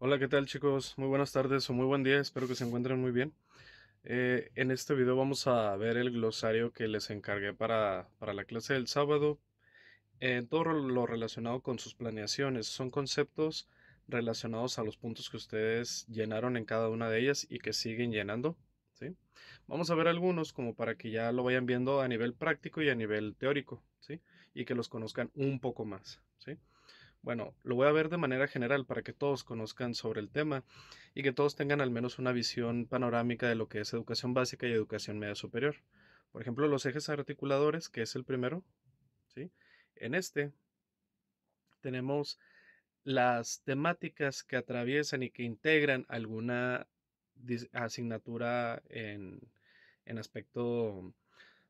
Hola, ¿qué tal chicos? Muy buenas tardes o muy buen día, espero que se encuentren muy bien. En este video vamos a ver el glosario que les encargué para la clase del sábado. Todo lo relacionado con sus planeaciones. Son conceptos relacionados a los puntos que ustedes llenaron en cada una de ellas y que siguen llenando, ¿sí? Vamos a ver algunos como para que ya lo vayan viendo a nivel práctico y a nivel teórico, ¿sí? Y que los conozcan un poco más, ¿sí? Bueno, lo voy a ver de manera general para que todos conozcan sobre el tema y que todos tengan al menos una visión panorámica de lo que es educación básica y educación media superior. Por ejemplo, los ejes articuladores, que es el primero, ¿sí? En este tenemos las temáticas que atraviesan y que integran alguna asignatura en aspecto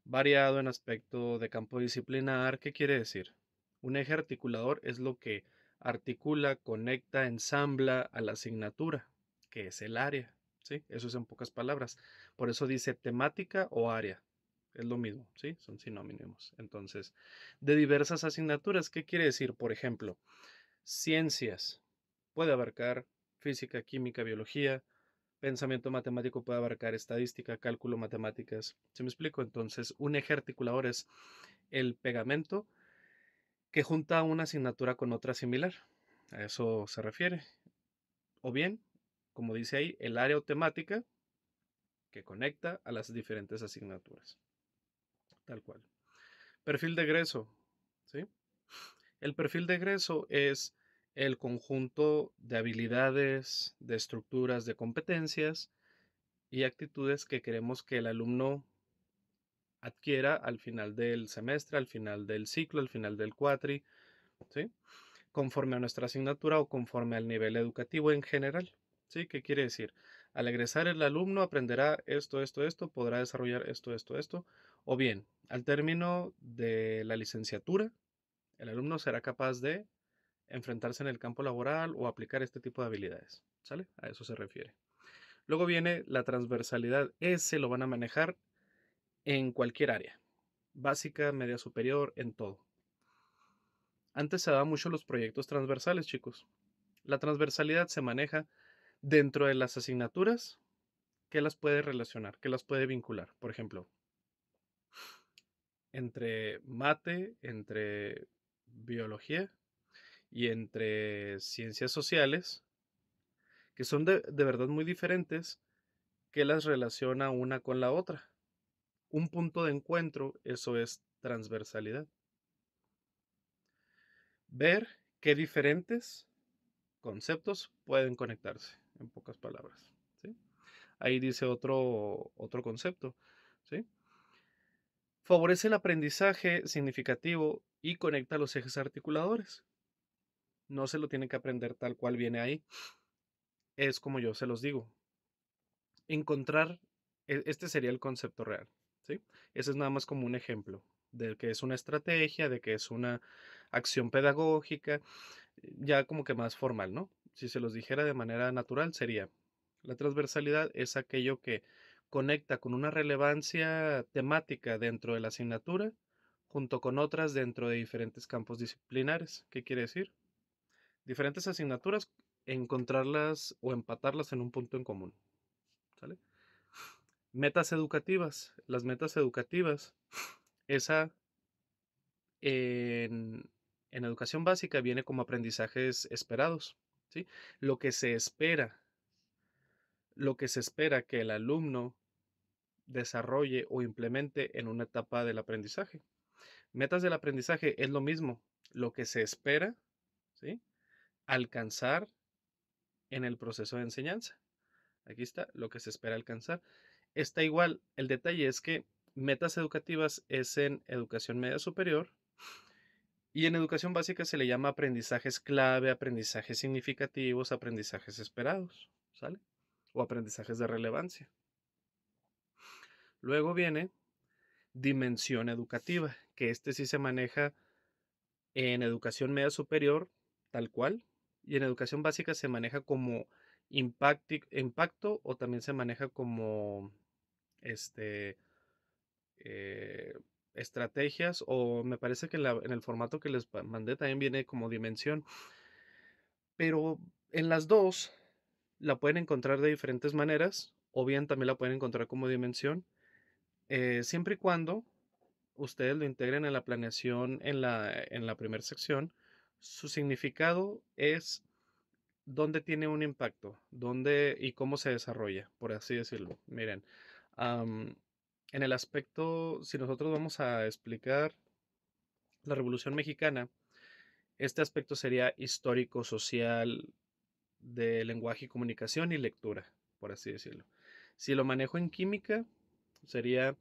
variado, en aspecto de campo disciplinar. ¿Qué quiere decir? Un eje articulador es lo que articula, conecta, ensambla a la asignatura, que es el área, ¿sí? Eso es en pocas palabras. Por eso dice temática o área. Es lo mismo, ¿sí? Son sinónimos. Entonces, de diversas asignaturas, ¿qué quiere decir? Por ejemplo, ciencias puede abarcar física, química, biología. Pensamiento matemático puede abarcar estadística, cálculo, matemáticas. ¿Se me explico? Entonces, un eje articulador es el pegamento que junta una asignatura con otra similar. A eso se refiere. O bien, como dice ahí, el área o temática que conecta a las diferentes asignaturas. Tal cual. Perfil de egreso. ¿Sí? El perfil de egreso es el conjunto de habilidades, de estructuras, de competencias y actitudes que queremos que el alumno adquiera al final del semestre, al final del ciclo, al final del cuatri, ¿sí? Conforme a nuestra asignatura o conforme al nivel educativo en general, ¿sí? ¿Qué quiere decir? Al egresar el alumno aprenderá esto, podrá desarrollar esto, o bien, al término de la licenciatura, el alumno será capaz de enfrentarse en el campo laboral o aplicar este tipo de habilidades, ¿sale? A eso se refiere. Luego viene la transversalidad, ese lo van a manejar en cualquier área, básica, media superior, en todo. Antes se daban mucho los proyectos transversales, chicos. La transversalidad se maneja dentro de las asignaturas que las puede relacionar, que las puede vincular. Por ejemplo, entre mate, entre biología y entre ciencias sociales, que son de verdad muy diferentes, que las relaciona una con la otra. Un punto de encuentro, eso es transversalidad. Ver qué diferentes conceptos pueden conectarse, en pocas palabras. ¿Sí? Ahí dice otro concepto. ¿Sí? Favorece el aprendizaje significativo y conecta los ejes articuladores. No se lo tiene que aprender tal cual viene ahí. Es como yo se los digo. Encontrar, este sería el concepto real. ¿Sí? Ese es nada más como un ejemplo de que es una estrategia, de que es una acción pedagógica, ya como que más formal, ¿no? Si se los dijera de manera natural, sería la transversalidad es aquello que conecta con una relevancia temática dentro de la asignatura junto con otras dentro de diferentes campos disciplinares. ¿Qué quiere decir? Diferentes asignaturas, encontrarlas o empatarlas en un punto en común. ¿Sale? Metas educativas. Las metas educativas, esa en, en educación básica viene como aprendizajes esperados. ¿Sí? Lo que se espera, lo que se espera que el alumno desarrolle o implemente en una etapa del aprendizaje. Metas del aprendizaje es lo mismo, lo que se espera, ¿sí? Alcanzar en el proceso de enseñanza. Aquí está lo que se espera alcanzar. Está igual, el detalle es que metas educativas es en educación media superior y en educación básica se le llama aprendizajes clave, aprendizajes significativos, aprendizajes esperados, ¿sale? O aprendizajes de relevancia. Luego viene dimensión educativa, que este sí se maneja en educación media superior, tal cual, y en educación básica se maneja como impacto o también se maneja como este, eh, estrategias o me parece que en el formato que les mandé también viene como dimensión, pero en las dos La pueden encontrar de diferentes maneras, o bien también la pueden encontrar como dimensión, siempre y cuando ustedes lo integren en la planeación en la primera sección. Su significado es dónde tiene un impacto, dónde y cómo se desarrolla, por así decirlo. Miren, am, en el aspecto, si nosotros vamos a explicar la Revolución Mexicana, este aspecto sería histórico, social, de lenguaje y comunicación y lectura, por así decirlo. Si lo manejo en química, sería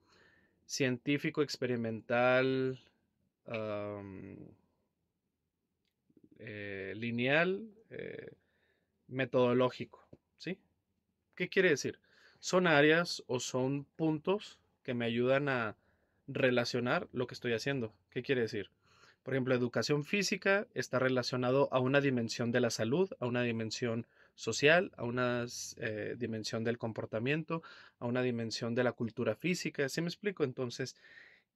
científico, experimental, am, lineal, metodológico, ¿sí? ¿Qué quiere decir? Son áreas o son puntos que me ayudan a relacionar lo que estoy haciendo. ¿Qué quiere decir? Por ejemplo, educación física está relacionado a una dimensión de la salud, a una dimensión social, a una dimensión del comportamiento, a una dimensión de la cultura física. ¿Sí me explico? Entonces,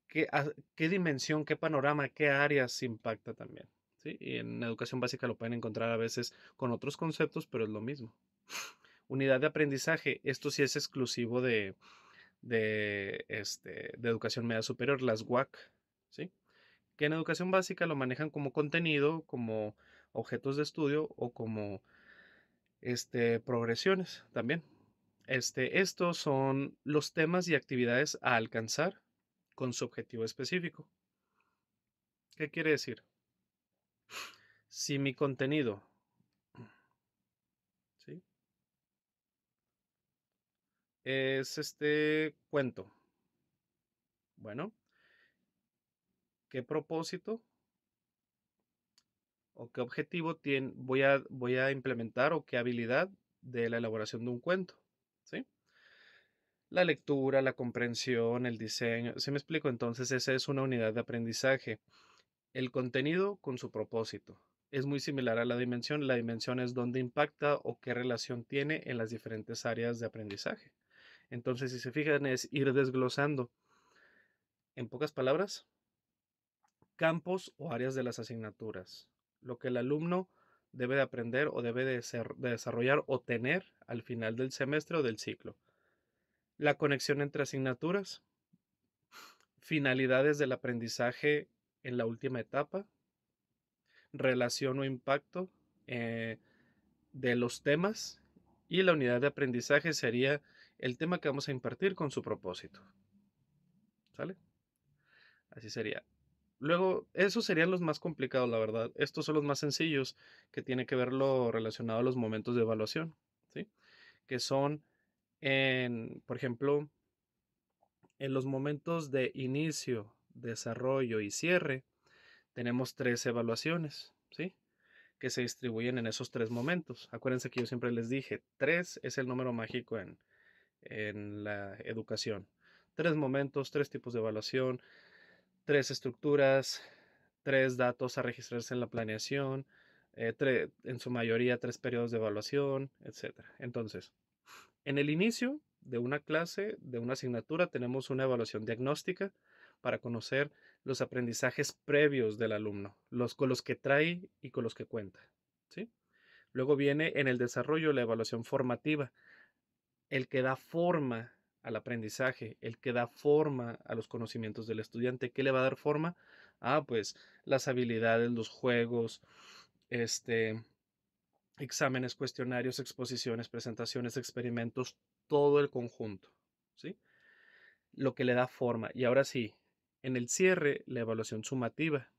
¿qué dimensión, qué panorama, qué áreas impacta también? ¿Sí? Y en educación básica lo pueden encontrar a veces con otros conceptos, pero es lo mismo. Unidad de aprendizaje, esto sí es exclusivo de educación media superior, las UAC, ¿sí? Que en educación básica lo manejan como contenido, como objetos de estudio o como progresiones también. Estos son los temas y actividades a alcanzar con su objetivo específico. ¿Qué quiere decir? Si mi contenido, ¿sí? Es este cuento, bueno, ¿qué propósito o qué objetivo voy a implementar o qué habilidad de la elaboración de un cuento? ¿Sí? La lectura, la comprensión, el diseño. ¿Sí me explico? Entonces esa es una unidad de aprendizaje. El contenido con su propósito. Es muy similar a la dimensión. La dimensión es dónde impacta o qué relación tiene en las diferentes áreas de aprendizaje. Entonces, si se fijan, es ir desglosando. En pocas palabras, campos o áreas de las asignaturas. Lo que el alumno debe de aprender o debe de desarrollar o tener al final del semestre o del ciclo. La conexión entre asignaturas, finalidades del aprendizaje en la última etapa, relación o impacto eh, de los temas y la unidad de aprendizaje sería el tema que vamos a impartir con su propósito. ¿Sale? Así sería. Luego, esos serían los más complicados, la verdad. Estos son los más sencillos que tiene que ver lo relacionado a los momentos de evaluación, ¿sí? Que son por ejemplo, en los momentos de inicio, desarrollo y cierre, tenemos tres evaluaciones, ¿sí? Que se distribuyen en esos tres momentos. Acuérdense que yo siempre les dije, tres es el número mágico en la educación. Tres momentos, tres tipos de evaluación, tres estructuras, tres datos a registrarse en la planeación, en su mayoría tres periodos de evaluación, etcétera. Entonces, en el inicio de una clase, de una asignatura, tenemos una evaluación diagnóstica para conocer los aprendizajes previos del alumno, con los que trae y con los que cuenta, ¿sí? Luego viene en el desarrollo la evaluación formativa, el que da forma al aprendizaje, el que da forma a los conocimientos del estudiante. ¿Qué le va a dar forma? Pues las habilidades, los juegos, este, exámenes, cuestionarios, exposiciones, presentaciones, experimentos, todo el conjunto, ¿sí? Lo que le da forma. Y ahora sí, en el cierre, la evaluación sumativa,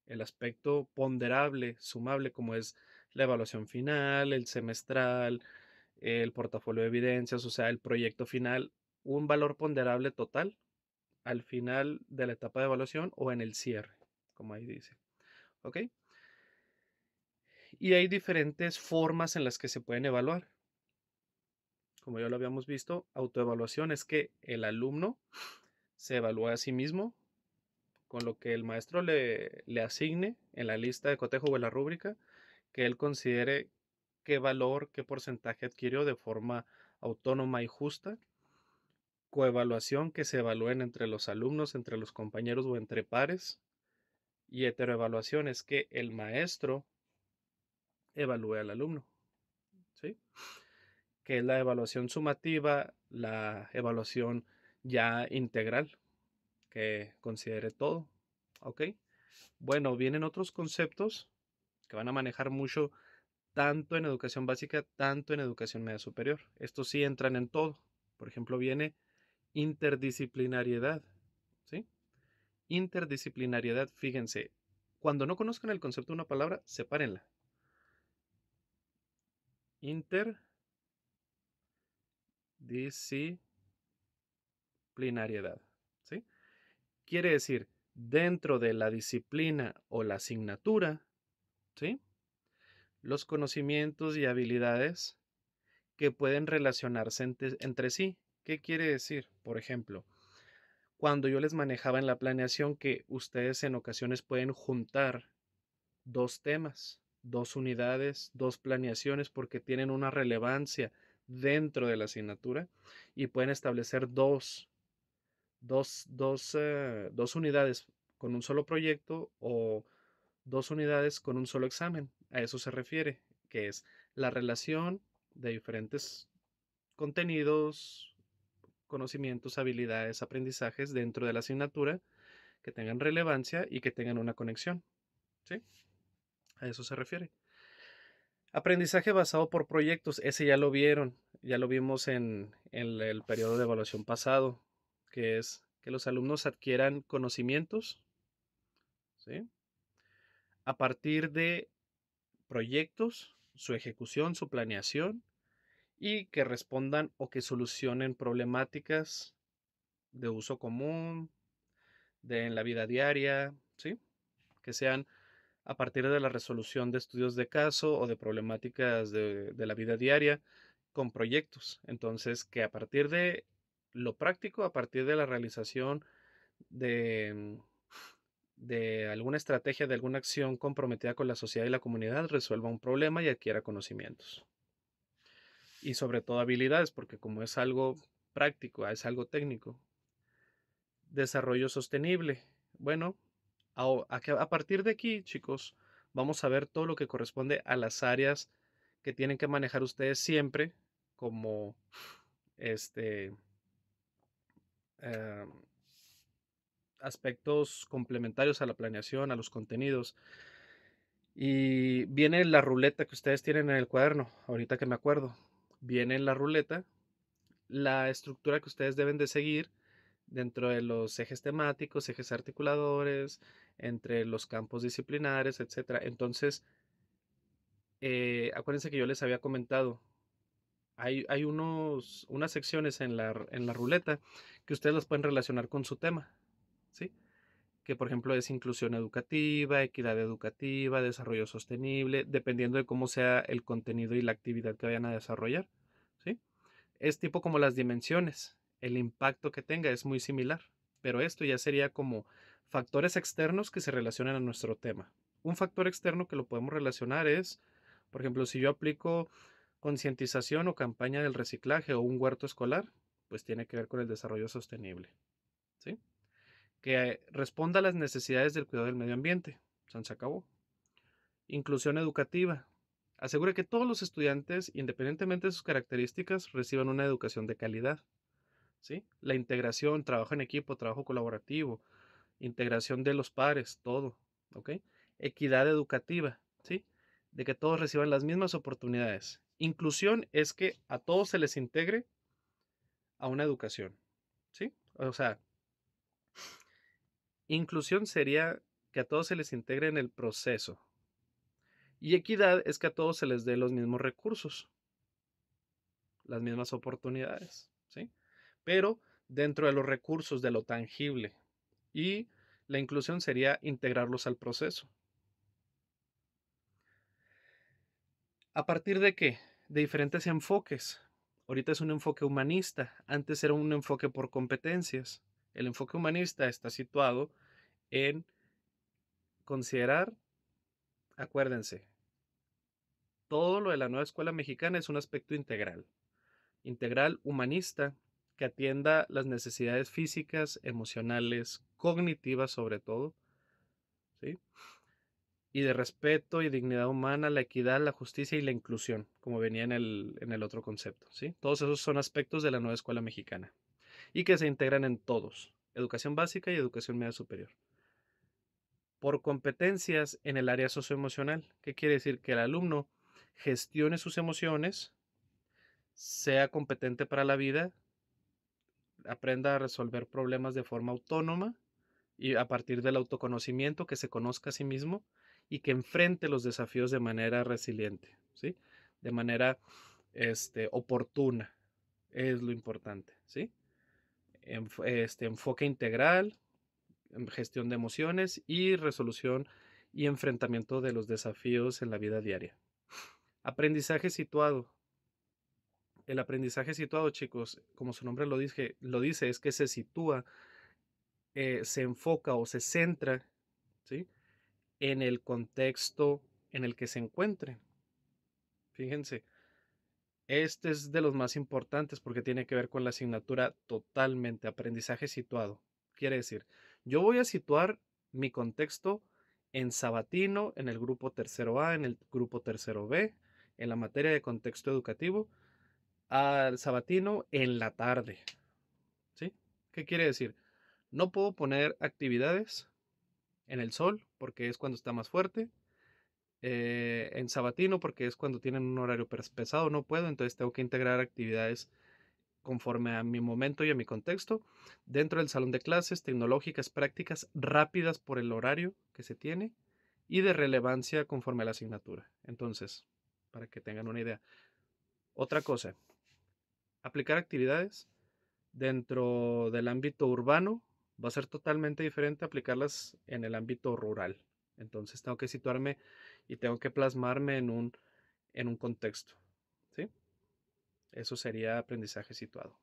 el aspecto ponderable, sumable, como es la evaluación final, el semestral, el portafolio de evidencias, o sea, el proyecto final, un valor ponderable total al final de la etapa de evaluación o en el cierre, como ahí dice. ¿Ok? Y hay diferentes formas en las que se pueden evaluar. Como ya lo habíamos visto, autoevaluación es que el alumno se evalúa a sí mismo con lo que el maestro le asigne en la lista de cotejo o en la rúbrica, que él considere qué valor, qué porcentaje adquirió de forma autónoma y justa. Coevaluación, que se evalúen entre los alumnos, entre los compañeros o entre pares. Y heteroevaluación es que el maestro evalúe al alumno, ¿sí? Que es la evaluación sumativa, la evaluación ya integral, que considere todo, ¿ok? Bueno, vienen otros conceptos que van a manejar mucho tanto en educación básica, tanto en educación media superior. Estos sí entran en todo. Por ejemplo, viene interdisciplinariedad, ¿sí? Interdisciplinariedad, fíjense, cuando no conozcan el concepto de una palabra, sepárenla. Interdisciplinariedad, ¿sí? Quiere decir, dentro de la disciplina o la asignatura, ¿sí? Los conocimientos y habilidades que pueden relacionarse entre sí. ¿Qué quiere decir? Por ejemplo, cuando yo les manejaba en la planeación que ustedes en ocasiones pueden juntar dos temas, dos unidades, dos planeaciones porque tienen una relevancia dentro de la asignatura y pueden establecer dos unidades con un solo proyecto o dos unidades con un solo examen. A eso se refiere, que es la relación de diferentes contenidos, conocimientos, habilidades, aprendizajes dentro de la asignatura que tengan relevancia y que tengan una conexión. ¿Sí? A eso se refiere. Aprendizaje basado por proyectos, ese ya lo vieron, ya lo vimos en el periodo de evaluación pasado, que es que los alumnos adquieran conocimientos, ¿sí? A partir de proyectos, su ejecución, su planeación y que respondan o que solucionen problemáticas de uso común, en la vida diaria, ¿sí? Que sean a partir de la resolución de estudios de caso o de problemáticas de la vida diaria con proyectos. Entonces, que a partir de lo práctico, a partir de la realización de, de alguna estrategia, de alguna acción comprometida con la sociedad y la comunidad, resuelva un problema y adquiera conocimientos. Y sobre todo habilidades, porque como es algo práctico, es algo técnico. Desarrollo sostenible. Bueno, a partir de aquí, chicos, vamos a ver todo lo que corresponde a las áreas que tienen que manejar ustedes siempre como este eh, aspectos complementarios a la planeación, a los contenidos. Y viene la ruleta que ustedes tienen en el cuaderno, ahorita que me acuerdo. Viene en la ruleta la estructura que ustedes deben de seguir dentro de los ejes temáticos, ejes articuladores, entre los campos disciplinares, etcétera. Entonces, acuérdense que yo les había comentado, hay unas secciones en la ruleta que ustedes las pueden relacionar con su tema, ¿sí? Que por ejemplo es inclusión educativa, equidad educativa, desarrollo sostenible, dependiendo de cómo sea el contenido y la actividad que vayan a desarrollar, ¿sí? Es tipo como las dimensiones, el impacto que tenga es muy similar, pero esto ya sería como factores externos que se relacionan a nuestro tema. Un factor externo que lo podemos relacionar es, por ejemplo, si yo aplico concientización o campaña del reciclaje o un huerto escolar, pues tiene que ver con el desarrollo sostenible, ¿sí? Que responda a las necesidades del cuidado del medio ambiente. Se acabó. Inclusión educativa. Asegure que todos los estudiantes, independientemente de sus características, reciban una educación de calidad. ¿Sí? La integración, trabajo en equipo, trabajo colaborativo, integración de los pares, todo. ¿Ok? Equidad educativa. ¿Sí? De que todos reciban las mismas oportunidades. Inclusión es que a todos se les integre a una educación. ¿Sí? O sea, inclusión sería que a todos se les integre en el proceso. Y equidad es que a todos se les dé los mismos recursos, las mismas oportunidades, ¿sí? Pero dentro de los recursos de lo tangible. Y la inclusión sería integrarlos al proceso. ¿A partir de qué? De diferentes enfoques. Ahorita es un enfoque humanista, antes era un enfoque por competencias. El enfoque humanista está situado en considerar, acuérdense, todo lo de la nueva escuela mexicana es un aspecto integral humanista que atienda las necesidades físicas, emocionales, cognitivas sobre todo, ¿sí? y de respeto y dignidad humana, la equidad, la justicia y la inclusión, como venía en el otro concepto, ¿sí? Todos esos son aspectos de la nueva escuela mexicana y que se integran en todos, educación básica y educación media superior. Por competencias en el área socioemocional, ¿qué quiere decir? Que el alumno gestione sus emociones, sea competente para la vida, aprenda a resolver problemas de forma autónoma y a partir del autoconocimiento, que se conozca a sí mismo y que enfrente los desafíos de manera resiliente, ¿sí? De manera oportuna, es lo importante, ¿sí? Enfoque integral, gestión de emociones y resolución y enfrentamiento de los desafíos en la vida diaria. Aprendizaje situado. El aprendizaje situado, chicos, como su nombre lo dice, es que se sitúa, se enfoca o se centra, ¿sí? En el contexto en el que se encuentre. Fíjense, este es de los más importantes porque tiene que ver con la asignatura totalmente, aprendizaje situado. Quiere decir, yo voy a situar mi contexto en sabatino, en el grupo tercero A, en el grupo tercero B, en la materia de contexto educativo, al sabatino en la tarde. ¿Sí? ¿Qué quiere decir? No puedo poner actividades en el sol porque es cuando está más fuerte. En sabatino porque es cuando tienen un horario pesado, no puedo, entonces tengo que integrar actividades conforme a mi momento y a mi contexto dentro del salón de clases, tecnológicas, prácticas rápidas por el horario que se tiene y de relevancia conforme a la asignatura. Entonces, para que tengan una idea. Otra cosa, aplicar actividades dentro del ámbito urbano va a ser totalmente diferente a aplicarlas en el ámbito rural. Entonces tengo que situarme y tengo que plasmarme en un contexto. ¿Sí? Eso sería aprendizaje situado.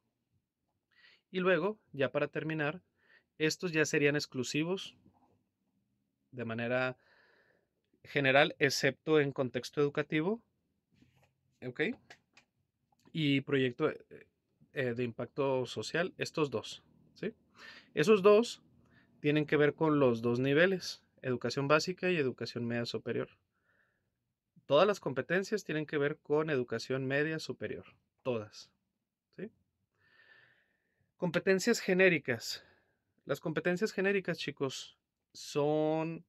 Y luego, ya para terminar, estos ya serían exclusivos de manera general, excepto en contexto educativo, ¿ok? Y proyecto de impacto social, estos dos, ¿sí? Esos dos tienen que ver con los dos niveles, educación básica y educación media superior. Todas las competencias tienen que ver con educación media superior, todas, ¿sí? Competencias genéricas. Las competencias genéricas, chicos, son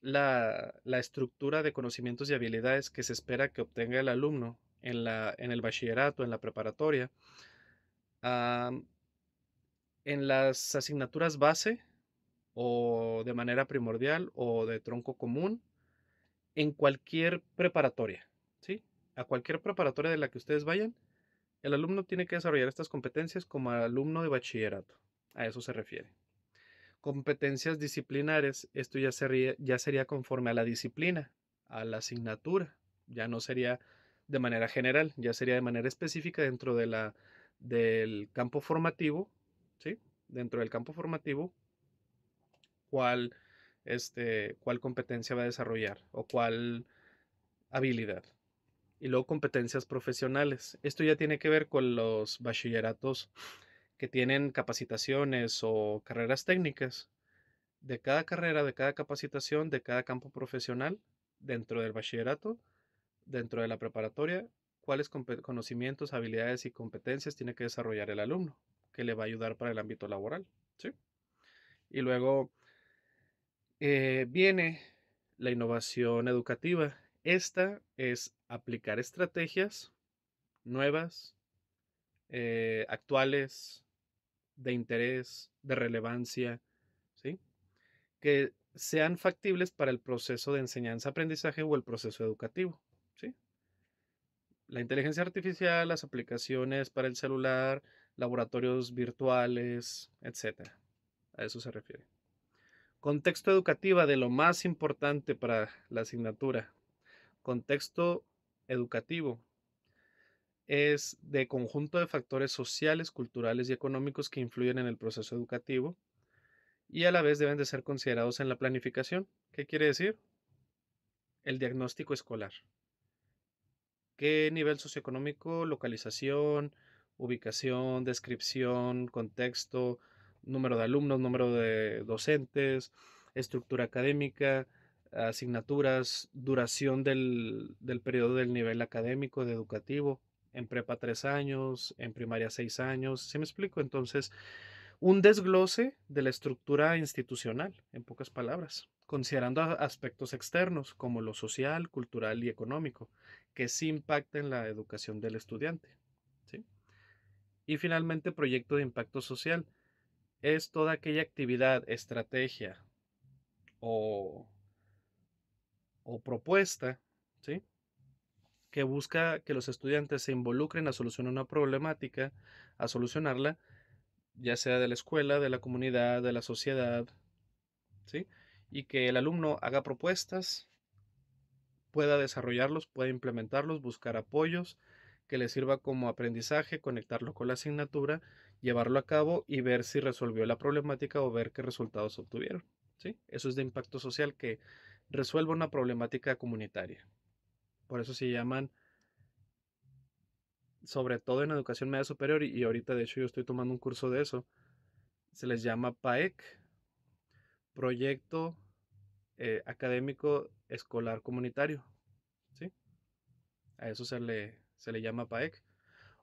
la estructura de conocimientos y habilidades que se espera que obtenga el alumno en el bachillerato, en la preparatoria, am, en las asignaturas base o de manera primordial o de tronco común, en cualquier preparatoria, ¿sí? A cualquier preparatoria de la que ustedes vayan, el alumno tiene que desarrollar estas competencias como alumno de bachillerato. A eso se refiere. Competencias disciplinares, esto ya sería conforme a la disciplina, a la asignatura, ya no sería de manera general, ya sería de manera específica dentro del campo formativo, ¿sí? Dentro del campo formativo, cuál, cuál competencia va a desarrollar o cuál habilidad. Y luego competencias profesionales. Esto ya tiene que ver con los bachilleratos que tienen capacitaciones o carreras técnicas de cada carrera, de cada capacitación, de cada campo profesional dentro del bachillerato, dentro de la preparatoria, cuáles conocimientos, habilidades y competencias tiene que desarrollar el alumno, que le va a ayudar para el ámbito laboral. ¿Sí? Y luego viene la innovación educativa. Esta es aplicar estrategias nuevas, actuales, de interés, de relevancia, ¿sí? Que sean factibles para el proceso de enseñanza-aprendizaje o el proceso educativo, ¿sí? La inteligencia artificial, las aplicaciones para el celular, laboratorios virtuales, etcétera. A eso se refiere. Contexto educativo de lo más importante para la asignatura. Contexto educativo es de conjunto de factores sociales, culturales y económicos que influyen en el proceso educativo y a la vez deben de ser considerados en la planificación. ¿Qué quiere decir? El diagnóstico escolar. ¿Qué nivel socioeconómico, localización, ubicación, descripción, contexto, número de alumnos, número de docentes, estructura académica, asignaturas, duración del periodo del nivel académico, de educativo. En prepa 3 años, en primaria 6 años. ¿Sí me explico? Entonces, un desglose de la estructura institucional, en pocas palabras, considerando aspectos externos como lo social, cultural y económico, que sí impacten la educación del estudiante. ¿Sí? Y finalmente, proyecto de impacto social. Es toda aquella actividad, estrategia o, o propuesta, ¿sí? Que busca que los estudiantes se involucren a solucionar una problemática, a solucionarla, ya sea de la escuela, de la comunidad, de la sociedad, ¿sí? Y que el alumno haga propuestas, pueda desarrollarlos, pueda implementarlos, buscar apoyos, que le sirva como aprendizaje, conectarlo con la asignatura, llevarlo a cabo y ver si resolvió la problemática o ver qué resultados obtuvieron, ¿sí? Eso es de impacto social, que resuelva una problemática comunitaria. Por eso se llaman, sobre todo en educación media superior, y ahorita de hecho yo estoy tomando un curso de eso, se les llama PAEC, Proyecto Académico Escolar Comunitario, ¿sí? A eso se le llama PAEC.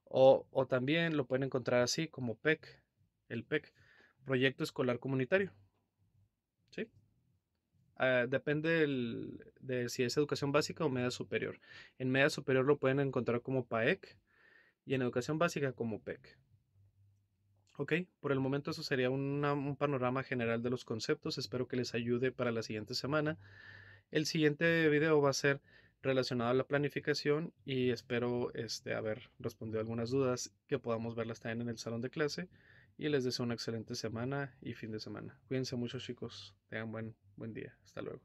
O también lo pueden encontrar así como PEC, el PEC, Proyecto Escolar Comunitario, ¿sí? Depende de si es educación básica o media superior. En media superior lo pueden encontrar como PAEC y en educación básica como PEC. Ok, por el momento eso sería un panorama general de los conceptos. Espero que les ayude para la siguiente semana. El siguiente video va a ser relacionado a la planificación y espero haber respondido algunas dudas que podamos verlas también en el salón de clase. Y les deseo una excelente semana y fin de semana. Cuídense mucho, chicos. Tengan buen día. Hasta luego.